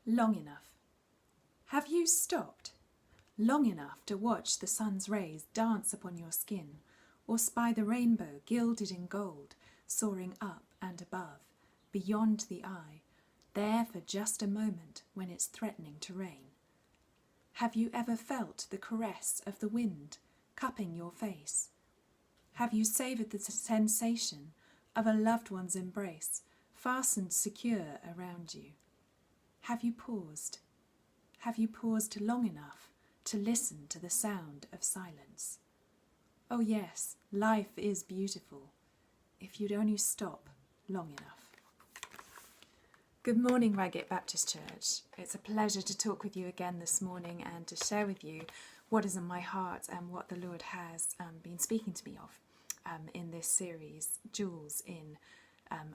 Long enough. Have you stopped long enough to watch the sun's rays dance upon your skin, or spy the rainbow gilded in gold, soaring up and above, beyond the eye, there for just a moment when it's threatening to rain? Have you ever felt the caress of the wind cupping your face? Have you savoured the sensation of a loved one's embrace, fastened secure around you? Have you paused? Have you paused long enough to listen to the sound of silence? Oh yes, life is beautiful, if you'd only stop long enough. Good morning, Reigate Baptist Church. It's a pleasure to talk with you again this morning and to share with you what is in my heart and what the Lord has been speaking to me of in this series, Jewels in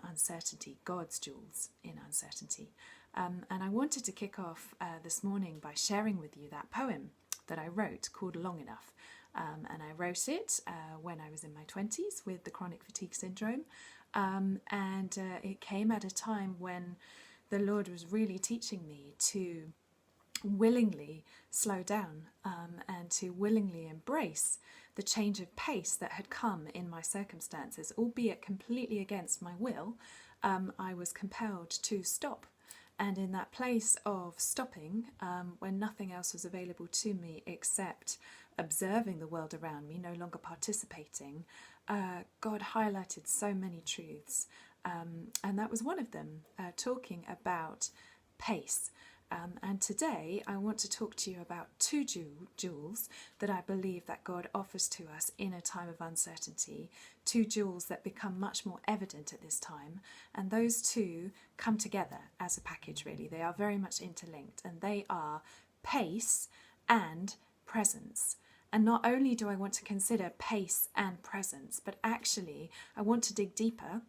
Uncertainty, God's Jewels in Uncertainty. And I wanted to kick off this morning by sharing with you that poem that I wrote called Long Enough. And I wrote it when I was in my 20s with the chronic fatigue syndrome. And it came at a time when the Lord was really teaching me to willingly slow down and to willingly embrace the change of pace that had come in my circumstances, albeit completely against my will. I was compelled to stop. And in that place of stopping, when nothing else was available to me except observing the world around me, no longer participating, God highlighted so many truths. And that was one of them, talking about pace. And today I want to talk to you about two jewels that I believe that God offers to us in a time of uncertainty, two jewels that become much more evident at this time, and those two come together as a package really. They are very much interlinked, and they are pace and presence. And not only do I want to consider pace and presence, but actually I want to dig deeper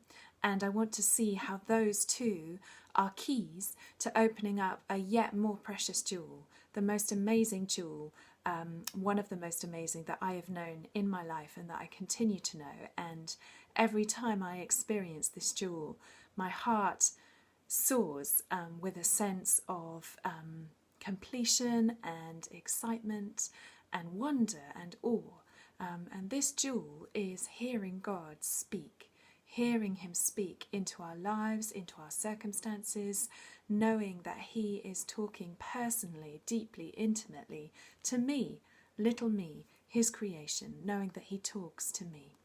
and I want to see how those two are keys to opening up a yet more precious jewel, the most amazing jewel, one of the most amazing that I have known in my life and that I continue to know. And every time I experience this jewel, my heart soars with a sense of completion and excitement and wonder and awe. And this jewel is hearing God speak. Hearing him speak into our lives, into our circumstances, knowing that he is talking personally, deeply, intimately to me, little me, his creation, knowing that he talks to me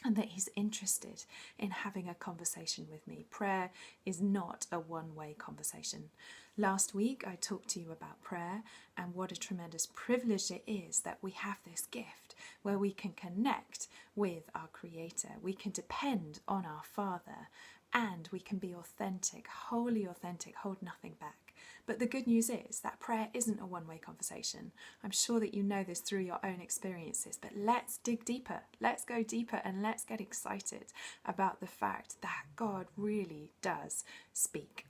and that he's interested in having a conversation with me. Prayer is not a one-way conversation. Last week I talked to you about prayer and what a tremendous privilege it is that we have this gift where we can connect with our Creator, we can depend on our Father, and we can be authentic, wholly authentic, hold nothing back. But the good news is that prayer isn't a one-way conversation. I'm sure that you know this through your own experiences, but let's dig deeper, let's go deeper, and let's get excited about the fact that God really does speak.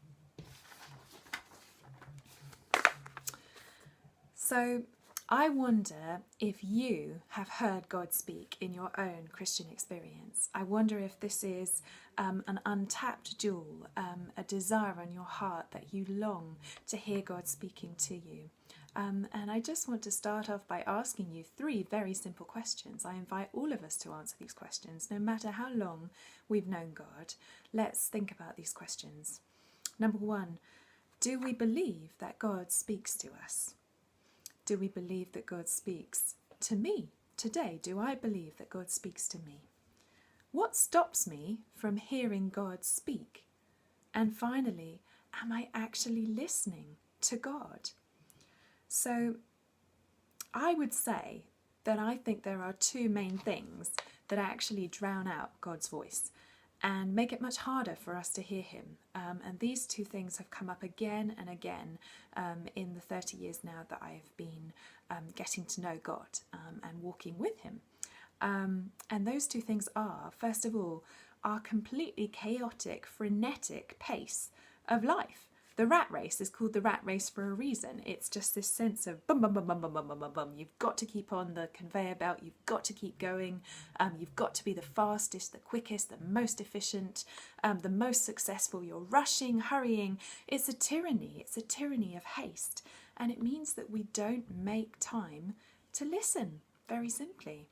So I wonder if you have heard God speak in your own Christian experience. I wonder if this is an untapped jewel, a desire on your heart that you long to hear God speaking to you. And I just want to start off by asking you three very simple questions. I invite all of us to answer these questions, no matter how long we've known God. Let's think about these questions. Number one, do we believe that God speaks to us? Do we believe that God speaks to me today? Do I believe that God speaks to me? What stops me from hearing God speak? And finally, am I actually listening to God? So I would say that I think there are two main things that actually drown out God's voice and make it much harder for us to hear him. And these two things have come up again and again in the 30 years now that I have been getting to know God and walking with him. And those two things are, first of all, our completely chaotic, frenetic pace of life. The rat race is called the rat race for a reason. It's just this sense of bum, bum, bum, bum, bum, bum, bum, bum, bum. You've got to keep on the conveyor belt. You've got to keep going. You've got to be the fastest, the quickest, the most efficient, the most successful. You're rushing, hurrying. It's a tyranny. It's a tyranny of haste. And it means that we don't make time to listen, very simply.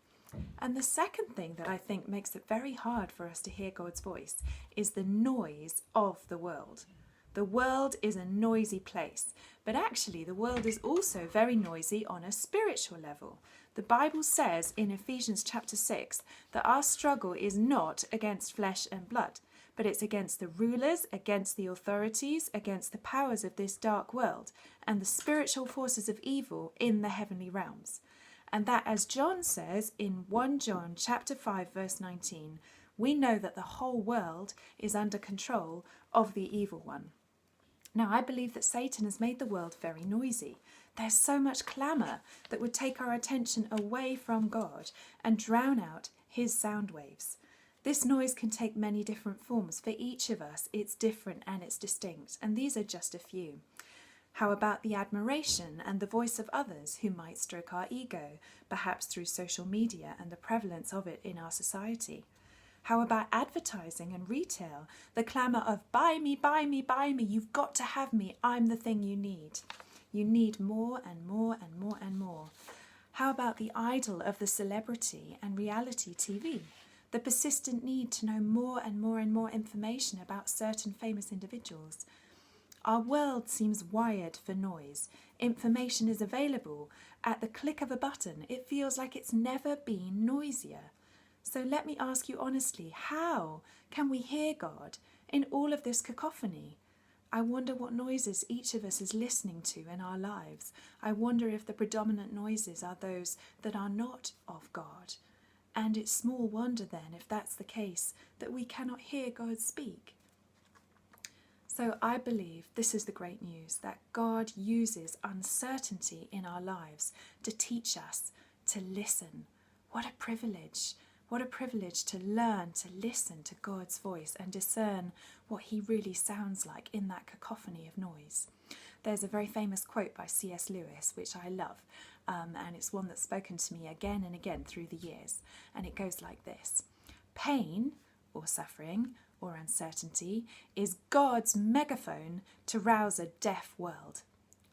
And the second thing that I think makes it very hard for us to hear God's voice is the noise of the world. The world is a noisy place, but actually the world is also very noisy on a spiritual level. The Bible says in Ephesians chapter 6 that our struggle is not against flesh and blood, but it's against the rulers, against the authorities, against the powers of this dark world, and the spiritual forces of evil in the heavenly realms. And that, as John says in 1 John chapter 5 verse 19, we know that the whole world is under control of the evil one. Now, I believe that Satan has made the world very noisy. There's so much clamour that would take our attention away from God and drown out his sound waves. This noise can take many different forms. For each of us, it's different and it's distinct, and these are just a few. How about the admiration and the voice of others who might stroke our ego, perhaps through social media and the prevalence of it in our society? How about advertising and retail, the clamour of buy me, buy me, buy me, you've got to have me, I'm the thing you need. You need more and more and more and more. How about the idol of the celebrity and reality TV? The persistent need to know more and more and more information about certain famous individuals. Our world seems wired for noise. Information is available at the click of a button. It feels like it's never been noisier. So let me ask you honestly, how can we hear God in all of this cacophony? I wonder what noises each of us is listening to in our lives. I wonder if the predominant noises are those that are not of God. And it's small wonder then, if that's the case, that we cannot hear God speak. So I believe this is the great news, that God uses uncertainty in our lives to teach us to listen. What a privilege. What a privilege to learn to listen to God's voice and discern what he really sounds like in that cacophony of noise. There's a very famous quote by C.S. Lewis, which I love, and it's one that's spoken to me again and again through the years. And it goes like this: pain or suffering or uncertainty is God's megaphone to rouse a deaf world.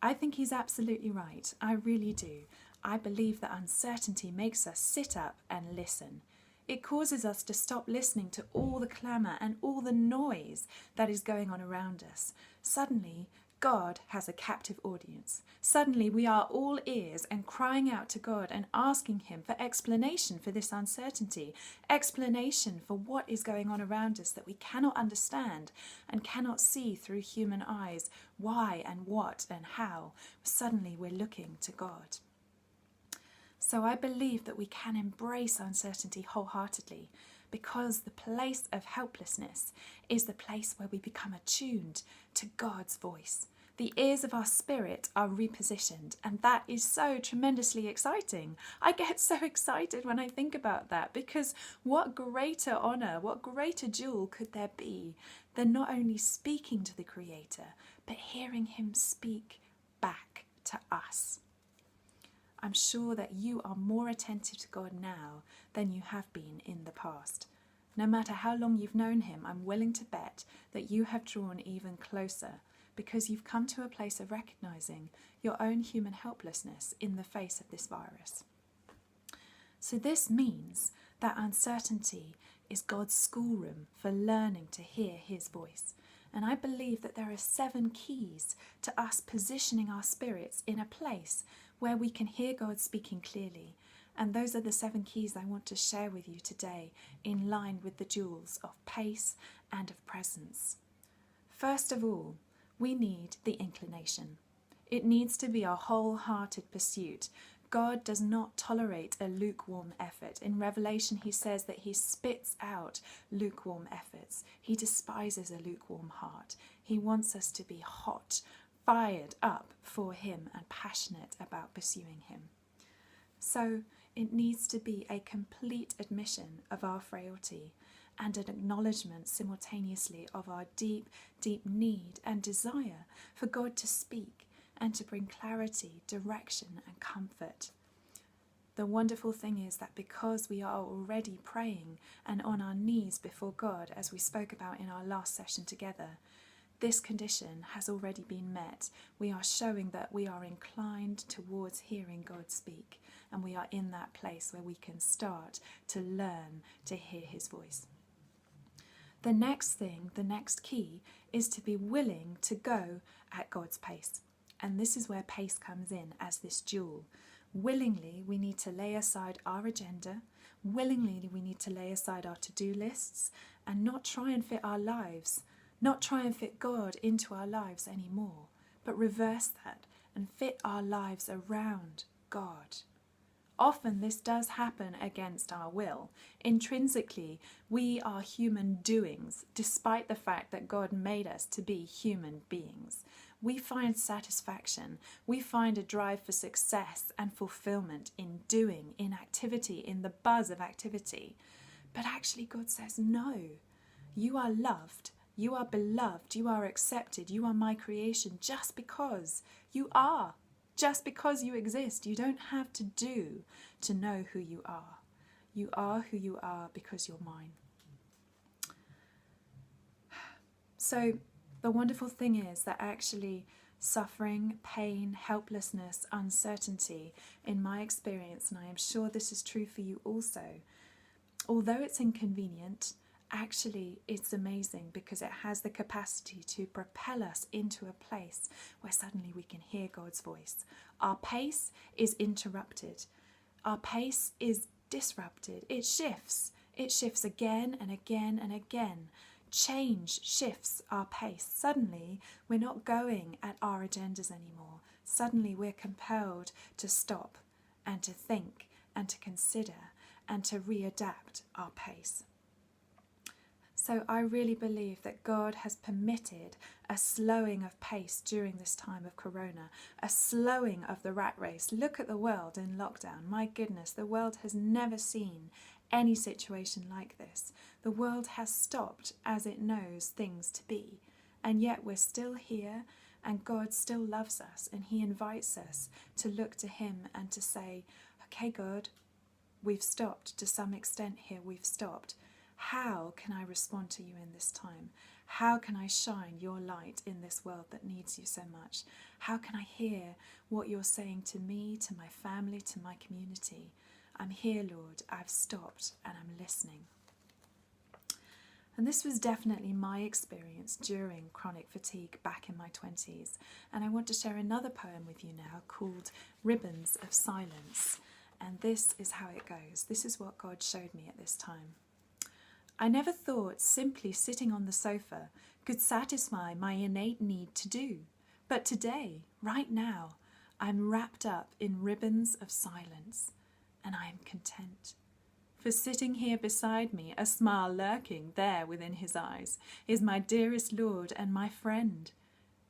I think he's absolutely right. I really do. I believe that uncertainty makes us sit up and listen. It causes us to stop listening to all the clamour and all the noise that is going on around us. Suddenly, God has a captive audience. Suddenly, we are all ears and crying out to God and asking him for explanation for this uncertainty, explanation for what is going on around us that we cannot understand and cannot see through human eyes, why and what and how. Suddenly, we're looking to God. So I believe that we can embrace uncertainty wholeheartedly, because the place of helplessness is the place where we become attuned to God's voice. The ears of our spirit are repositioned, and that is so tremendously exciting. I get so excited when I think about that, because what greater honour, what greater jewel could there be than not only speaking to the Creator, but hearing him speak back to us. I'm sure that you are more attentive to God now than you have been in the past. No matter how long you've known him, I'm willing to bet that you have drawn even closer, because you've come to a place of recognizing your own human helplessness in the face of this virus. So this means that uncertainty is God's schoolroom for learning to hear his voice. And I believe that there are 7 keys to us positioning our spirits in a place where we can hear God speaking clearly. And those are the 7 keys I want to share with you today, in line with the jewels of pace and of presence. First of all, we need the inclination. It needs to be a wholehearted pursuit. God does not tolerate a lukewarm effort. In Revelation, he says that he spits out lukewarm efforts. He despises a lukewarm heart. He wants us to be hot, fired up for him and passionate about pursuing him. So it needs to be a complete admission of our frailty and an acknowledgement simultaneously of our deep, deep need and desire for God to speak and to bring clarity, direction, and comfort. The wonderful thing is that because we are already praying and on our knees before God, as we spoke about in our last session together, this condition has already been met. We are showing that we are inclined towards hearing God speak, and we are in that place where we can start to learn to hear his voice. The next thing, the next key, is to be willing to go at God's pace. And this is where pace comes in as this jewel. Willingly, we need to lay aside our agenda. Willingly, we need to lay aside our to-do lists and not try and fit our lives, not try and fit God into our lives anymore, but reverse that and fit our lives around God. Often this does happen against our will. Intrinsically, we are human doings, despite the fact that God made us to be human beings. We find satisfaction, we find a drive for success and fulfillment in doing, in activity, in the buzz of activity. But actually God says, no, you are loved, you are beloved, you are accepted, you are my creation just because you are. Just because you exist. You don't have to do to know who you are. You are who you are because you're mine. So the wonderful thing is that actually suffering, pain, helplessness, uncertainty, in my experience, and I am sure this is true for you also, although it's inconvenient, actually it's amazing because it has the capacity to propel us into a place where suddenly we can hear God's voice. Our pace is interrupted. Our pace is disrupted. It shifts. It shifts again and again and again. Change shifts our pace. Suddenly we're not going at our agendas anymore. Suddenly we're compelled to stop and to think and to consider and to readapt our pace. So I really believe that God has permitted a slowing of pace during this time of Corona, a slowing of the rat race. Look at the world in lockdown. My goodness, the world has never seen any situation like this. The world has stopped as it knows things to be. And yet we're still here and God still loves us and he invites us to look to him and to say, okay, God, we've stopped to some extent here. We've stopped. How can I respond to you in this time? How can I shine your light in this world that needs you so much? How can I hear what you're saying to me, to my family, to my community? I'm here, Lord. I've stopped and I'm listening. And this was definitely my experience during chronic fatigue back in my 20s. And I want to share another poem with you now called Ribbons of Silence. And this is how it goes. This is what God showed me at this time. I never thought simply sitting on the sofa could satisfy my innate need to do. But today, right now, I'm wrapped up in ribbons of silence, and I am content. For sitting here beside me, a smile lurking there within his eyes, is my dearest Lord and my friend.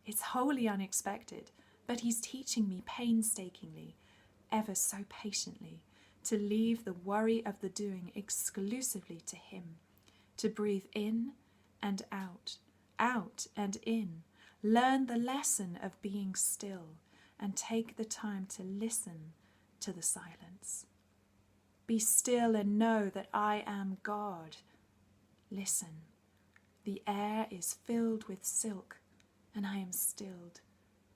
It's wholly unexpected, but he's teaching me painstakingly, ever so patiently, to leave the worry of the doing exclusively to him. To breathe in and out, out and in, learn the lesson of being still, and take the time to listen to the silence. Be still and know that I am God. Listen, the air is filled with silk, and I am stilled,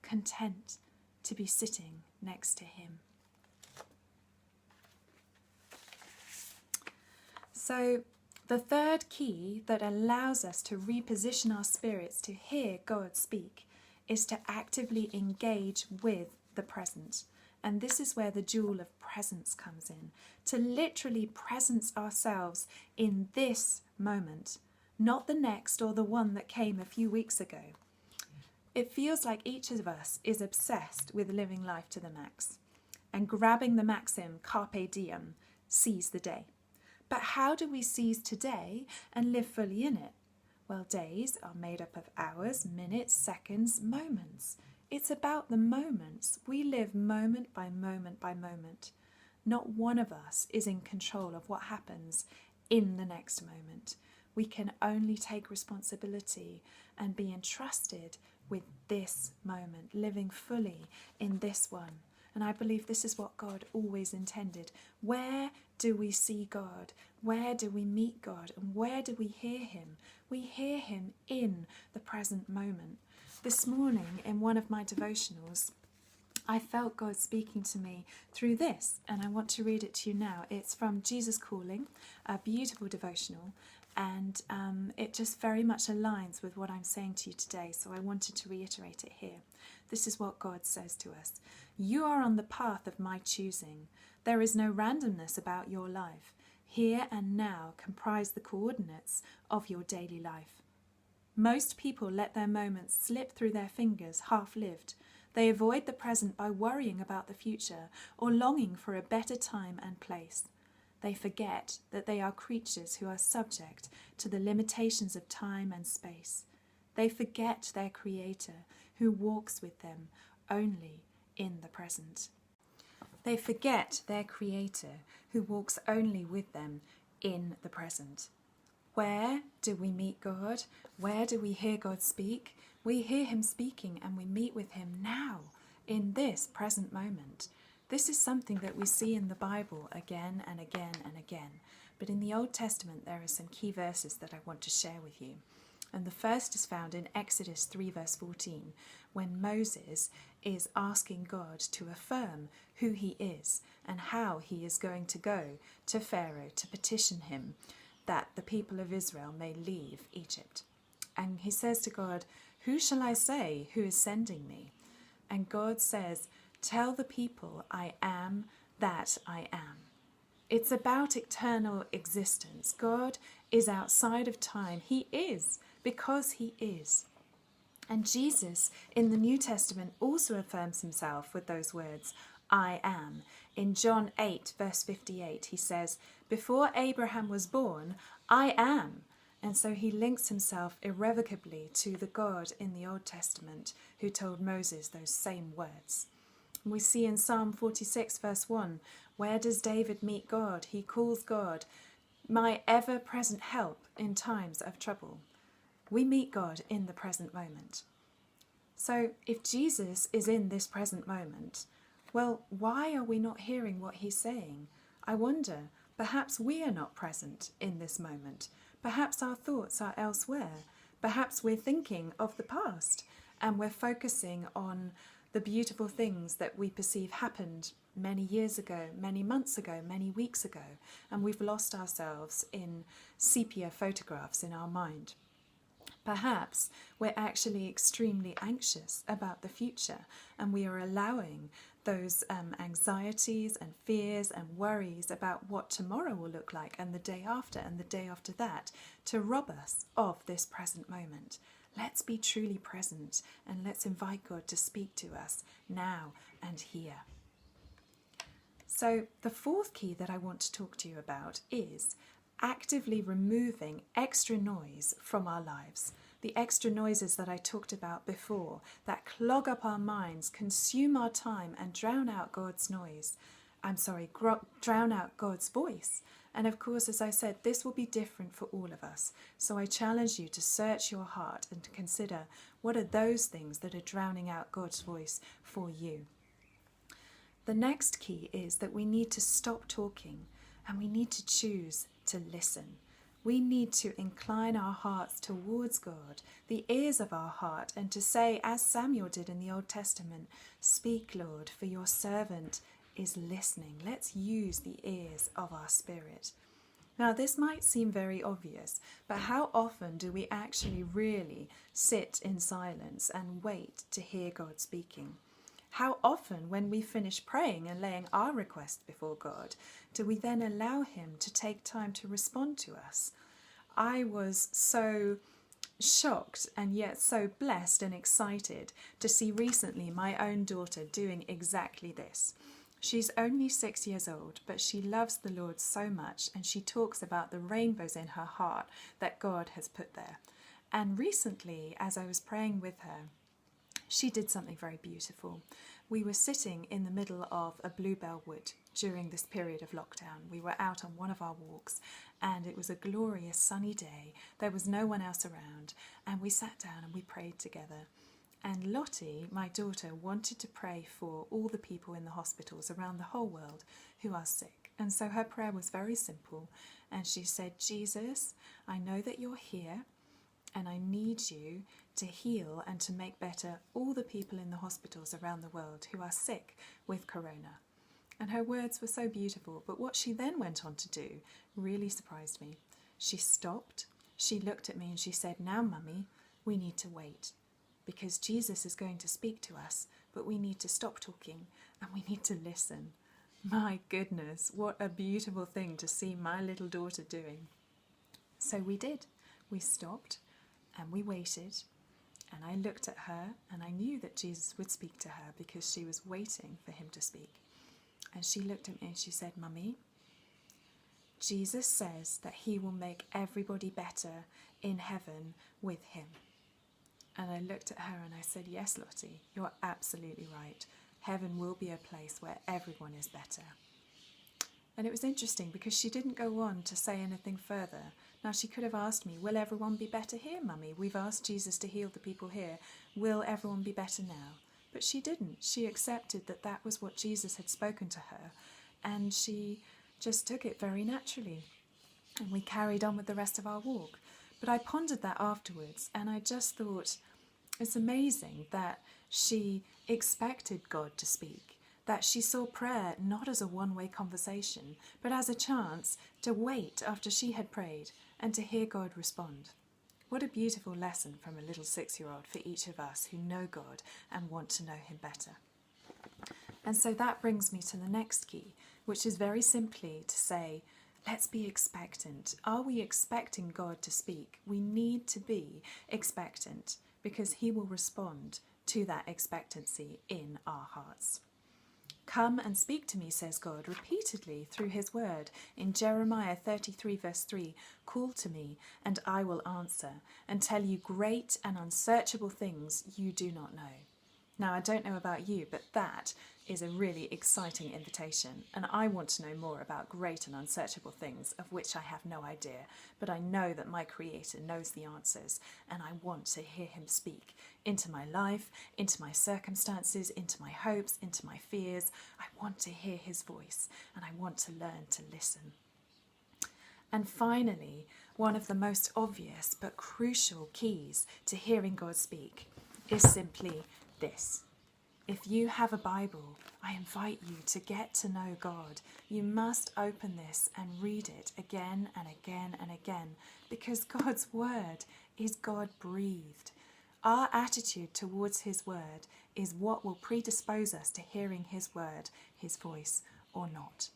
content to be sitting next to him. So, the third key that allows us to reposition our spirits to hear God speak is to actively engage with the present. And this is where the jewel of presence comes in, to literally presence ourselves in this moment, not the next or the one that came a few weeks ago. It feels like each of us is obsessed with living life to the max and grabbing the maxim, carpe diem, seize the day. But how do we seize today and live fully in it? Well, days are made up of hours, minutes, seconds, moments. It's about the moments. We live moment by moment by moment. Not one of us is in control of what happens in the next moment. We can only take responsibility and be entrusted with this moment, living fully in this one. And I believe this is what God always intended. Where do we see God? Where do we meet God? And where do we hear him? We hear him in the present moment. This morning, in one of my devotionals, I felt God speaking to me through this, and I want to read it to you now. It's from Jesus Calling, a beautiful devotional, and it just very much aligns with what I'm saying to you today, so I wanted to reiterate it here. This is what God says to us. You are on the path of my choosing. There is no randomness about your life. Here and now comprise the coordinates of your daily life. Most people let their moments slip through their fingers half-lived. They avoid the present by worrying about the future or longing for a better time and place. They forget that they are creatures who are subject to the limitations of time and space. They forget their Creator who walks with them only in the present. They forget their Creator who walks only with them in the present. Where do we meet God? Where do we hear God speak? We hear him speaking and we meet with him now, in this present moment. This is something that we see in the Bible again and again and again. But in the Old Testament, there are some key verses that I want to share with you. And the first is found in Exodus 3 verse 14, when Moses is asking God to affirm who he is and how he is going to go to Pharaoh to petition him that the people of Israel may leave Egypt. And he says to God, who shall I say who is sending me? And God says, tell the people I am that I am. It's about eternal existence. God is outside of time. He is, because he is. And Jesus in the New Testament also affirms himself with those words, I am. In John 8 verse 58 he says, before Abraham was born, I am. And so he links himself irrevocably to the God in the Old Testament who told Moses those same words. We see in Psalm 46 verse 1, where does David meet God? He calls God my ever-present help in times of trouble. We meet God in the present moment. So if Jesus is in this present moment, well, why are we not hearing what he's saying? I wonder, perhaps we are not present in this moment. Perhaps our thoughts are elsewhere. Perhaps we're thinking of the past and we're focusing on the beautiful things that we perceive happened many years ago, many months ago, many weeks ago, and we've lost ourselves in sepia photographs in our mind. Perhaps we're actually extremely anxious about the future and we are allowing those anxieties and fears and worries about what tomorrow will look like and the day after that to rob us of this present moment. Let's be truly present and let's invite God to speak to us now and here. So the fourth key that I want to talk to you about is actively removing extra noise from our lives. The extra noises that I talked about before that clog up our minds, consume our time and drown out God's drown out God's voice. And of course, as I said, this will be different for all of us. So I challenge you to search your heart and to consider what are those things that are drowning out God's voice for you. The next key is that we need to stop talking and we need to choose to listen. We need to incline our hearts towards God, the ears of our heart, and to say, as Samuel did in the Old Testament, speak, Lord, for your servant is listening. Let's use the ears of our spirit. Now, this might seem very obvious, but how often do we actually really sit in silence and wait to hear God speaking? How often, when we finish praying and laying our request before God, do we then allow him to take time to respond to us? I was so shocked and yet so blessed and excited to see recently my own daughter doing exactly this. She's only 6 years old, but she loves the Lord so much and she talks about the rainbows in her heart that God has put there. And recently, as I was praying with her, she did something very beautiful. We were sitting in the middle of a bluebell wood during this period of lockdown. We were out on one of our walks and it was a glorious sunny day. There was no one else around and we sat down and we prayed together. And Lottie, my daughter, wanted to pray for all the people in the hospitals around the whole world who are sick. And so her prayer was very simple. And she said, Jesus, I know that you're here and I need you to heal and to make better all the people in the hospitals around the world who are sick with corona. And her words were so beautiful, but what she then went on to do really surprised me. She stopped, she looked at me and she said, now, Mummy, we need to wait because Jesus is going to speak to us, but we need to stop talking and we need to listen. My goodness, what a beautiful thing to see my little daughter doing. So we did. We stopped and we waited. And I looked at her and I knew that Jesus would speak to her because she was waiting for him to speak. And she looked at me and she said, Mummy, Jesus says that he will make everybody better in heaven with him. And I looked at her and I said, yes, Lottie, you're absolutely right. Heaven will be a place where everyone is better. And it was interesting because she didn't go on to say anything further. Now, she could have asked me, will everyone be better here, Mummy? We've asked Jesus to heal the people here. Will everyone be better now? But she didn't. She accepted that that was what Jesus had spoken to her. And she just took it very naturally. And we carried on with the rest of our walk. But I pondered that afterwards and I just thought, it's amazing that she expected God to speak. That she saw prayer not as a one-way conversation, but as a chance to wait after she had prayed and to hear God respond. What a beautiful lesson from a little 6-year-old for each of us who know God and want to know him better. And so that brings me to the next key, which is very simply to say, let's be expectant. Are we expecting God to speak? We need to be expectant because he will respond to that expectancy in our hearts. Come and speak to me, says God, repeatedly through his word. In Jeremiah 33 verse 3, call to me and I will answer and tell you great and unsearchable things you do not know. Now, I don't know about you, but that is a really exciting invitation, and I want to know more about great and unsearchable things of which I have no idea, but I know that my Creator knows the answers, and I want to hear him speak into my life, into my circumstances, into my hopes, into my fears. I want to hear his voice, and I want to learn to listen. And finally, one of the most obvious but crucial keys to hearing God speak is simply this. If you have a Bible, I invite you to get to know God. You must open this and read it again and again and again because God's word is God-breathed. Our attitude towards his word is what will predispose us to hearing his word, his voice, or not.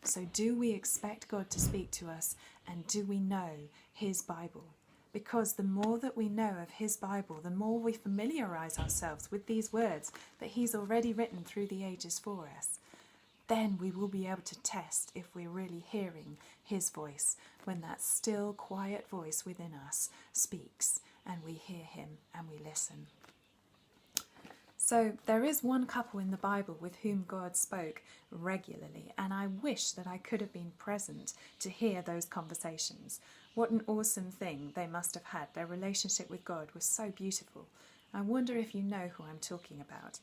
So do we expect God to speak to us and do we know his Bible? Because the more that we know of his Bible, the more we familiarise ourselves with these words that he's already written through the ages for us, then we will be able to test if we're really hearing his voice when that still, quiet voice within us speaks and we hear him and we listen. So there is one couple in the Bible with whom God spoke regularly, and I wish that I could have been present to hear those conversations. What an awesome thing they must have had. Their relationship with God was so beautiful. I wonder if you know who I'm talking about.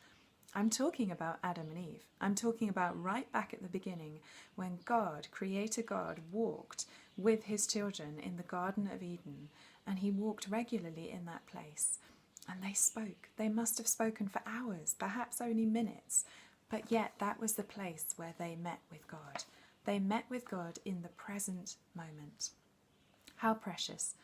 I'm talking about Adam and Eve. I'm talking about right back at the beginning when God, Creator God, walked with his children in the Garden of Eden, and he walked regularly in that place. And they spoke. They must have spoken for hours, perhaps only minutes, but yet that was the place where they met with God. They met with God in the present moment. How precious.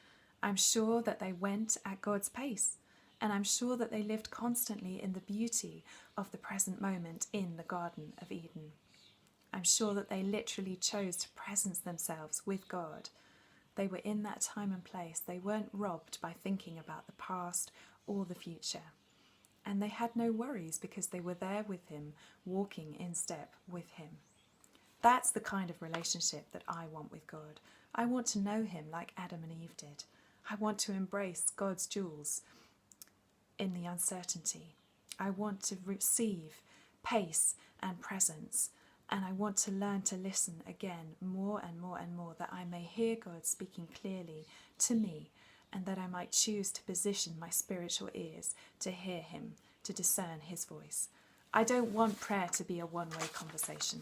I'm sure that they went at God's pace, and I'm sure that they lived constantly in the beauty of the present moment in the Garden of Eden. I'm sure that they literally chose to presence themselves with God. They were in that time and place. They weren't robbed by thinking about the past or the future. And they had no worries because they were there with him, walking in step with him. That's the kind of relationship that I want with God. I want to know him like Adam and Eve did. I want to embrace God's jewels in the uncertainty. I want to receive pace and presence. And I want to learn to listen again more and more and more, that I may hear God speaking clearly to me, and that I might choose to position my spiritual ears to hear him, to discern his voice. I don't want prayer to be a one-way conversation.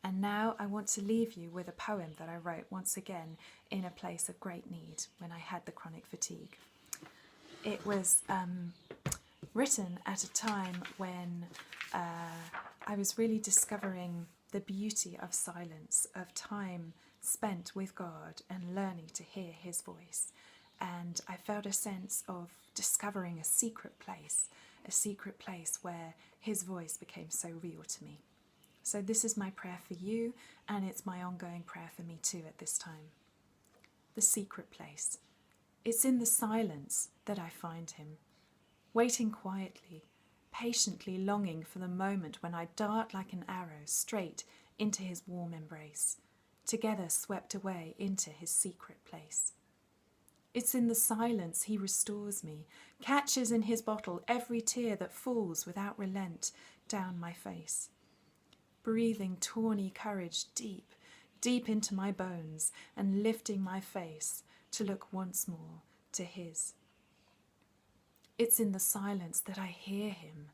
And now I want to leave you with a poem that I wrote once again in a place of great need when I had the chronic fatigue. It was written at a time when I was really discovering the beauty of silence, of time spent with God and learning to hear his voice. And I felt a sense of discovering a secret place where his voice became so real to me. So this is my prayer for you, and it's my ongoing prayer for me too at this time. The secret place. It's in the silence that I find him, waiting quietly, patiently longing for the moment when I dart like an arrow straight into his warm embrace, together swept away into his secret place. It's in the silence he restores me, catches in his bottle every tear that falls without relent down my face, breathing tawny courage deep, deep into my bones, and lifting my face to look once more to his. It's in the silence that I hear him,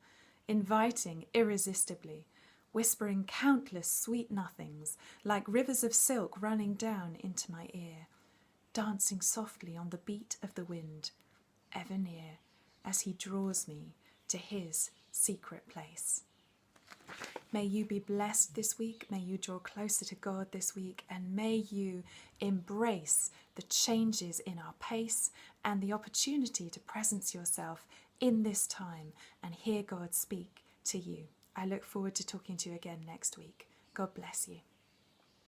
inviting irresistibly, whispering countless sweet nothings, like rivers of silk running down into my ear, dancing softly on the beat of the wind, ever near, as he draws me to his secret place. May you be blessed this week, may you draw closer to God this week, and may you embrace the changes in our pace and the opportunity to presence yourself in this time and hear God speak to you. I look forward to talking to you again next week. God bless you.